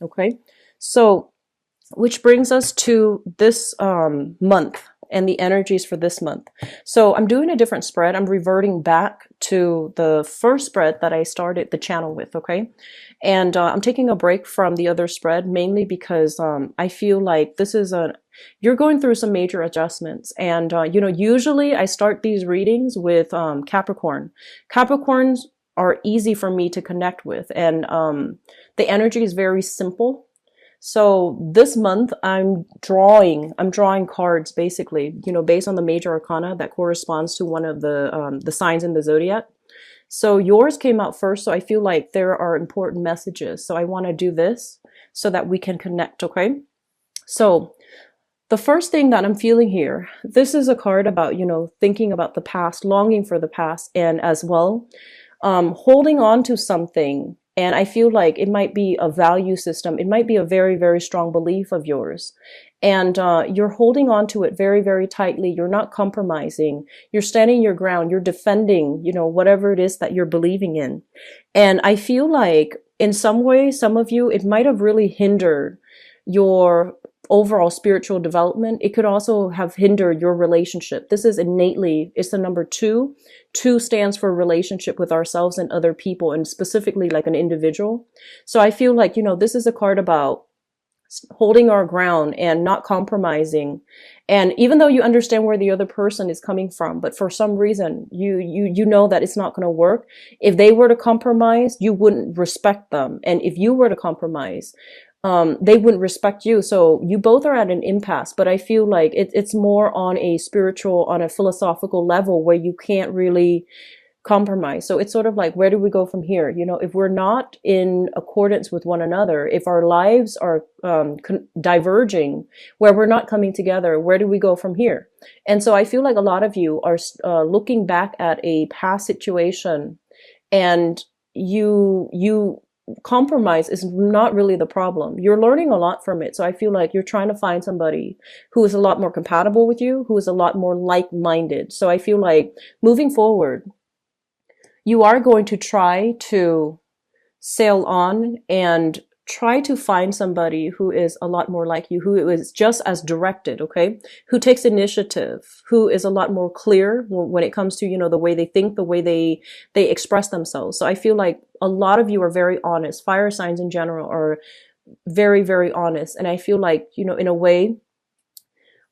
Okay. So, which brings us to this month and the energies for this month. So I'm doing a different spread. I'm reverting back to the first spread that I started the channel with, okay? And I'm taking a break from the other spread mainly because I feel like this is you're going through some major adjustments. And, usually I start these readings with Capricorn. Capricorns are easy for me to connect with, and the energy is very simple. So this month I'm drawing cards basically, based on the major arcana that corresponds to one of the signs in the zodiac. So yours came out first, so I feel like there are important messages. So I want to do this so that we can connect, okay? So the first thing that I'm feeling here, this is a card about, thinking about the past, longing for the past, and as well, holding on to something. And I feel like it might be a value system. It might be a very, very strong belief of yours. And you're holding on to it very, very tightly. You're not compromising. You're standing your ground. You're defending, whatever it is that you're believing in. And I feel like in some way, some of you, it might have really hindered your overall spiritual development. It could also have hindered your relationship. This is innately, it's the number two. Two stands for relationship with ourselves and other people, and specifically like an individual. So I feel like, this is a card about holding our ground and not compromising. And even though you understand where the other person is coming from, but for some reason you know that it's not going to work. If they were to compromise, you wouldn't respect them. And if you were to compromise, they wouldn't respect you. So you both are at an impasse, but I feel like it's more on a spiritual, on a philosophical level where you can't really compromise. So it's sort of like, where do we go from here? If we're not in accordance with one another, if our lives are diverging, where we're not coming together, where do we go from here? And so I feel like a lot of you are looking back at a past situation, and you compromise is not really the problem. You're learning a lot from it. So I feel like you're trying to find somebody who is a lot more compatible with you, who is a lot more like-minded. So I feel like moving forward, you are going to try to sail on and try to find somebody who is a lot more like you, who is just as directed, okay? Who takes initiative, who is a lot more clear when it comes to, the way they think, the way they express themselves. So I feel like a lot of you are very honest. Fire signs in general are very, very honest. And I feel like, in a way,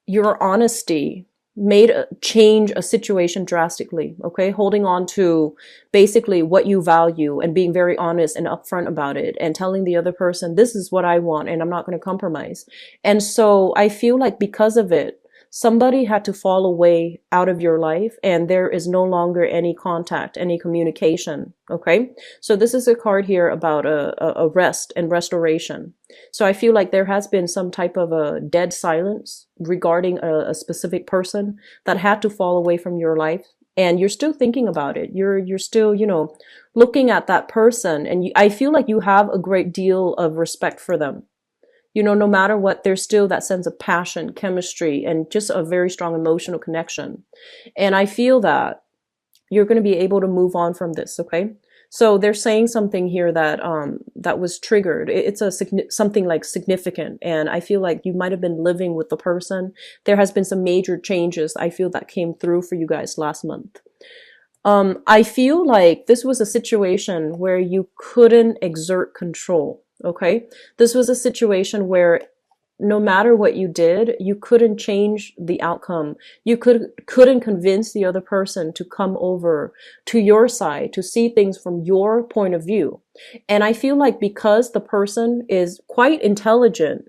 your honesty made change a situation drastically, okay? Holding on to basically what you value and being very honest and upfront about it and telling the other person, this is what I want and I'm not going to compromise. And so I feel like because of it, somebody had to fall away out of your life and there is no longer any contact, any communication, okay? So this is a card here about a rest and restoration. So I feel like there has been some type of a dead silence regarding a specific person that had to fall away from your life. And you're still thinking about it. You're still, looking at that person. And I feel like you have a great deal of respect for them. No matter what, there's still that sense of passion, chemistry, and just a very strong emotional connection. And I feel that you're going to be able to move on from this, okay? So they're saying something here that that was triggered. It's something like significant, and I feel like you might have been living with the person. There has been some major changes I feel that came through for you guys last month. I feel like this was a situation where you couldn't exert control, okay? This was a situation where no matter what you did, you couldn't change the outcome. You couldn't convince the other person to come over to your side, to see things from your point of view. And I feel like because the person is quite intelligent,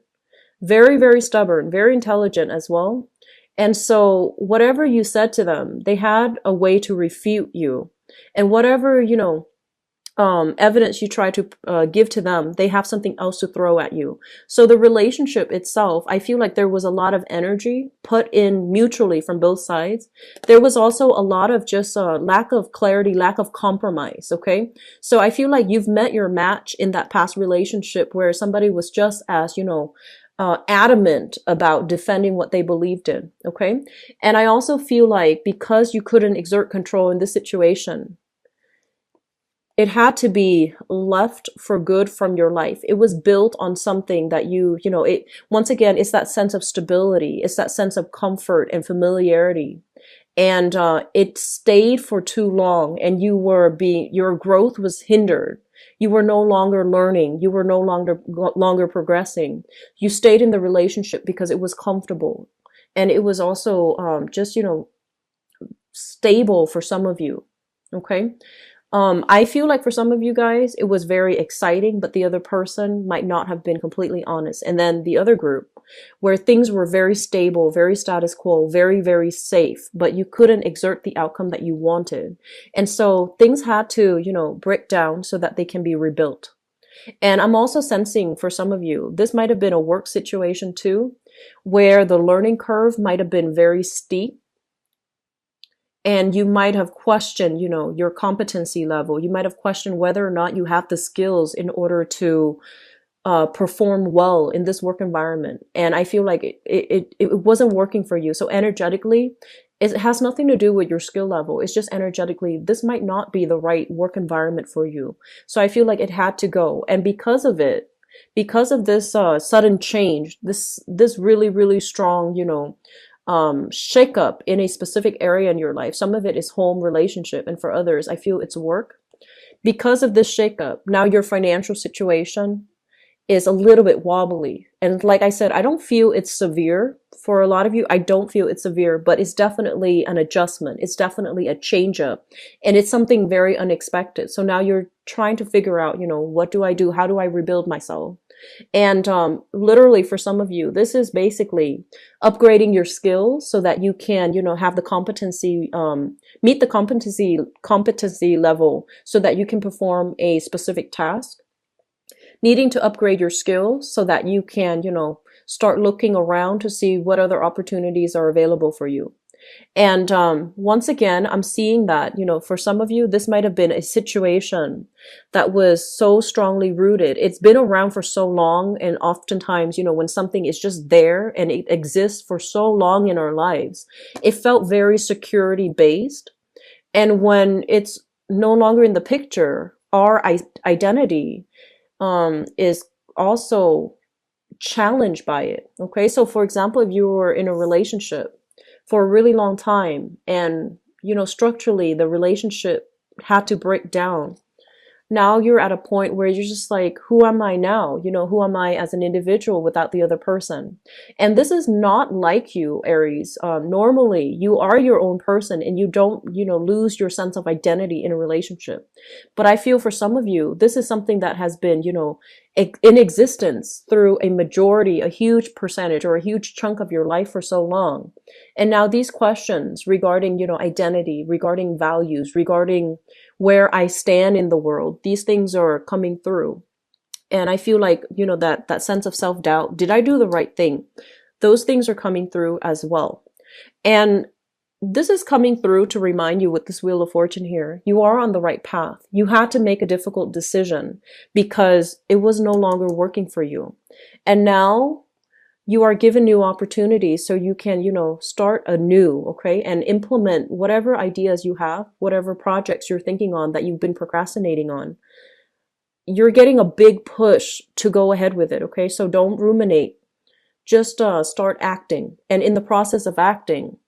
very, very stubborn, very intelligent as well. And so whatever you said to them, they had a way to refute you. And whatever, evidence you try to give to them, they have something else to throw at you. So the relationship itself, I feel like there was a lot of energy put in mutually from both sides. There was also a lot of just lack of clarity, lack of compromise, okay? So I feel like you've met your match in that past relationship where somebody was just as, adamant about defending what they believed in, okay? And I also feel like because you couldn't exert control in this situation, it had to be left for good from your life. It was built on something that you know, it, once again, it's that sense of stability. It's that sense of comfort and familiarity. And, it stayed for too long and your growth was hindered. You were no longer learning. You were no longer progressing. You stayed in the relationship because it was comfortable. And it was also, just, you know, stable for some of you. Okay. I feel like for some of you guys, it was very exciting, but the other person might not have been completely honest. And then the other group, where things were very stable, very status quo, very, very safe, but you couldn't exert the outcome that you wanted. And so things had to, you know, break down so that they can be rebuilt. And I'm also sensing for some of you, this might have been a work situation too, where the learning curve might have been very steep and you might have questioned, you know, your competency level. You might have questioned whether or not you have the skills in order to perform well in this work environment. And I feel like it wasn't working for you. So energetically, it has nothing to do with your skill level. It's just energetically, this might not be the right work environment for you. So I feel like it had to go. And because of it, because of this sudden change, this really, really strong, you know, shakeup in a specific area in your life. Some of it is home, relationship, and for others, I feel it's work. Because of this shakeup, now your financial situation is a little bit wobbly. And like I said, I don't feel it's severe. For a lot of you, I don't feel it's severe, but it's definitely an adjustment. It's definitely a change up. And it's something very unexpected. So now you're trying to figure out, you know, what do I do? How do I rebuild myself? And literally for some of you, this is basically upgrading your skills so that you can, you know, have the competency, meet the competency level so that you can perform a specific task. Needing to upgrade your skills so that you can, you know, start looking around to see what other opportunities are available for you. And once again, I'm seeing that, you know, for some of you, this might have been a situation that was so strongly rooted. It's been around for so long. And oftentimes, you know, when something is just there and it exists for so long in our lives, it felt very security based. And when it's no longer in the picture, our identity is also challenged by it. Okay. So for example, if you were in a relationship for a really long time and, you know, structurally the relationship had to break down, now you're at a point where you're just like, who am I now? You know, who am I as an individual without the other person? And this is not like you, Aries. Normally you are your own person and you don't, you know, lose your sense of identity in a relationship. But I feel for some of you, this is something that has been, you know, in existence through a majority, a huge percentage or a huge chunk of your life for so long. And now these questions regarding, you know, identity, regarding values, regarding where I stand in the world, these things are coming through. And I feel like, you know, that sense of self-doubt, did I do the right thing? Those things are coming through as well. And this is coming through to remind you with this Wheel of Fortune here, you are on the right path. You had to make a difficult decision because it was no longer working for you. And now you are given new opportunities so you can, you know, start anew, okay, and implement whatever ideas you have, whatever projects you're thinking on that you've been procrastinating on. You're getting a big push to go ahead with it, okay? So don't ruminate. Just start acting. And in the process of acting,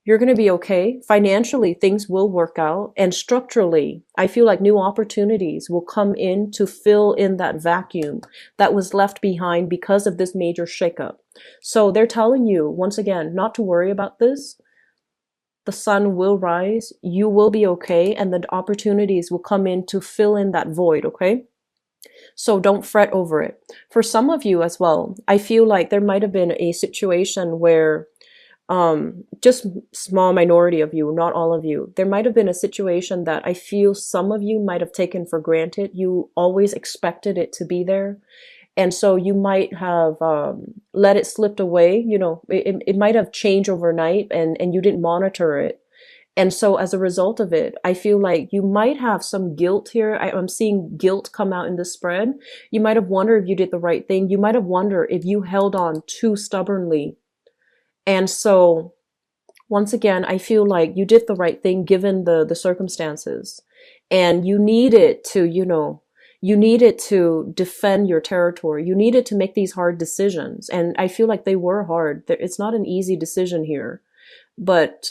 you're going to be okay. Financially, things will work out. And structurally, I feel like new opportunities will come in to fill in that vacuum that was left behind because of this major shakeup. So they're telling you, once again, not to worry about this. The sun will rise. You will be okay. And the opportunities will come in to fill in that void, okay? So don't fret over it. For some of you as well, I feel like there might have been a situation where just small minority of you, not all of you. There might have been a situation that I feel some of you might have taken for granted. You always expected it to be there. And so you might have let it slip away. You know, it might have changed overnight and you didn't monitor it. And so as a result of it, I feel like you might have some guilt here. I'm seeing guilt come out in the spread. You might have wondered if you did the right thing. You might have wondered if you held on too stubbornly. And so once again, I feel like you did the right thing given the circumstances. and you needed to, you needed to defend your territory. You needed to make these hard decisions. And I feel like they were hard. It's not an easy decision here, but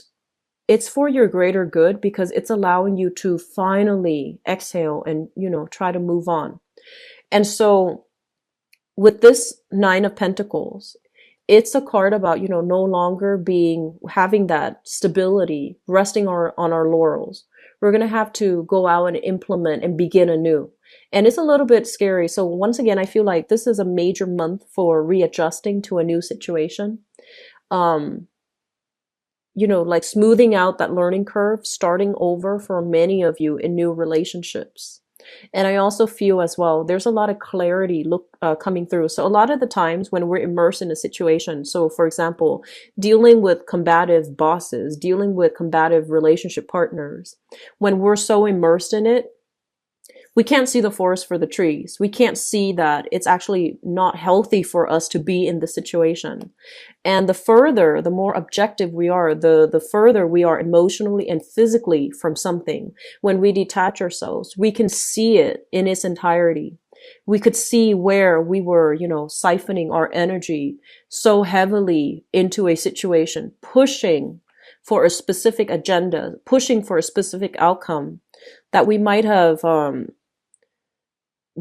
it's for your greater good because it's allowing you to finally exhale and, try to move on. And so with this Nine of Pentacles, it's a card about, no longer having that stability, resting on our laurels. We're going to have to go out and implement and begin anew. And it's a little bit scary. So once again, I feel like this is a major month for readjusting to a new situation. Like smoothing out that learning curve, starting over for many of you in new relationships. And I also feel as well, there's a lot of clarity coming through. So a lot of the times when we're immersed in a situation, so for example, dealing with combative bosses, dealing with combative relationship partners, when we're so immersed in it, we can't see the forest for the trees. We can't see that it's actually not healthy for us to be in the situation. And the more objective we are, the further we are emotionally and physically from something. When we detach ourselves, we can see it in its entirety. We could see where we were, siphoning our energy so heavily into a situation, pushing for a specific agenda, pushing for a specific outcome, that we might have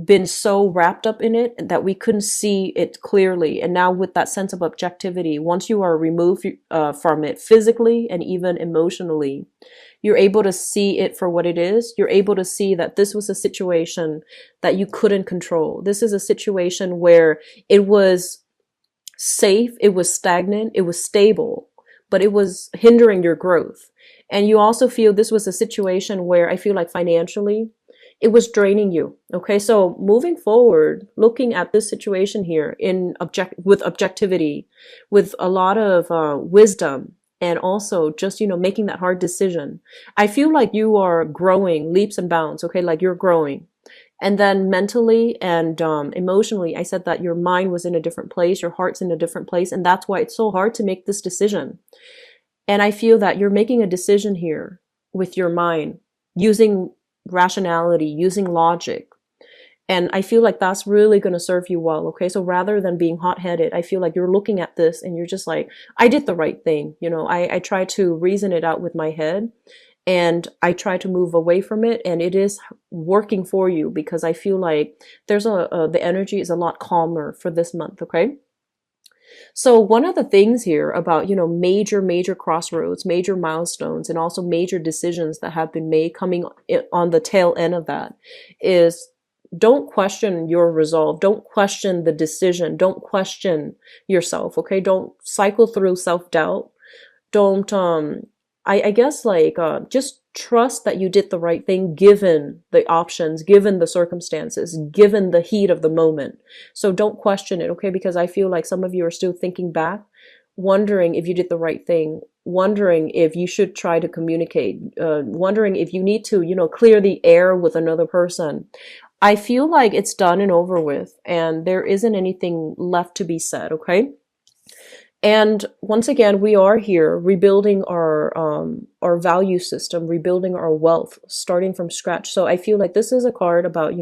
been so wrapped up in it that we couldn't see it clearly. And now with that sense of objectivity, once you are removed from it physically and even emotionally, you're able to see it for what it is. You're able to see that this was a situation that you couldn't control. This is a situation where it was safe, it was stagnant, it was stable, but it was hindering your growth. And you also feel this was a situation where I feel like financially, it was draining you. Okay. So moving forward, looking at this situation here with objectivity, with a lot of wisdom, and also just, making that hard decision. I feel like you are growing leaps and bounds. Okay. Like you're growing. And then mentally and emotionally, I said that your mind was in a different place. Your heart's in a different place. And that's why it's so hard to make this decision. And I feel that you're making a decision here with your mind, using rationality, using logic. And I feel like that's really going to serve you well. Okay. So rather than being hot-headed, I feel like you're looking at this and you're just like, I did the right thing. I try to reason it out with my head and I try to move away from it. And it is working for you because I feel like the energy is a lot calmer for this month. Okay. So one of the things here about, major crossroads, major milestones, and also major decisions that have been made coming on the tail end of that is don't question your resolve. Don't question the decision. Don't question yourself. Okay. Don't cycle through self-doubt. Don't, I guess just trust that you did the right thing given the options, given the circumstances, given the heat of the moment. So don't question it, okay? Because I feel like some of you are still thinking back, wondering if you did the right thing, wondering if you should try to communicate, wondering if you need to, clear the air with another person. I feel like it's done and over with, and there isn't anything left to be said, okay? And once again, we are here rebuilding our value system, rebuilding our wealth, starting from scratch. So I feel like this is a card about,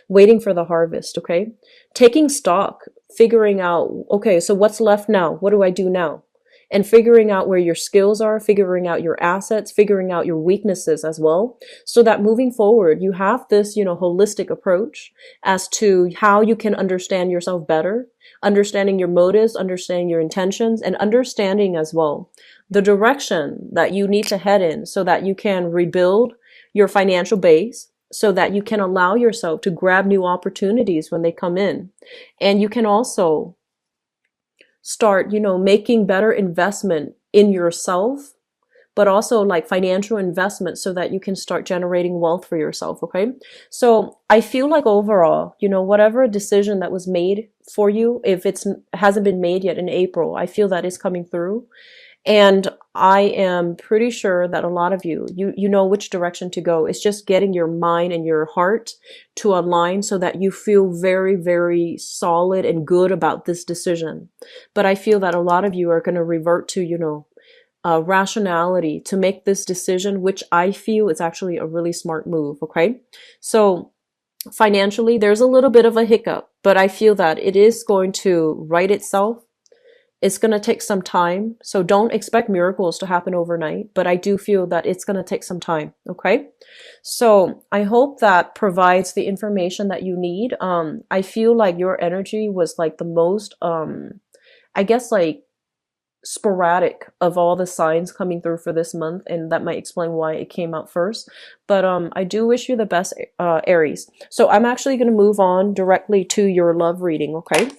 waiting for the harvest. Okay. Taking stock, figuring out, okay, so what's left now? What do I do now? And figuring out where your skills are, figuring out your assets, figuring out your weaknesses as well. So that moving forward, you have this, holistic approach as to how you can understand yourself better, understanding your motives, understanding your intentions, and understanding as well the direction that you need to head in so that you can rebuild your financial base, so that you can allow yourself to grab new opportunities when they come in. And you can also start, making better investment in yourself, but also like financial investment so that you can start generating wealth for yourself. Okay. So I feel like overall, whatever decision that was made for you, if hasn't been made yet in April, I feel that is coming through. And I am pretty sure that a lot of you know which direction to go. It's just getting your mind and your heart to align so that you feel very, very solid and good about this decision. But I feel that a lot of you are going to revert to, rationality to make this decision, which I feel is actually a really smart move. Okay. So financially, there's a little bit of a hiccup, but I feel that it is going to right itself. It's going to take some time. So don't expect miracles to happen overnight, but I do feel that it's going to take some time. Okay. So I hope that provides the information that you need. I feel like your energy was like the most, I guess like sporadic of all the signs coming through for this month, and that might explain why it came out first. But I do wish you the best, Aries. So I'm actually going to move on directly to your love reading. Okay.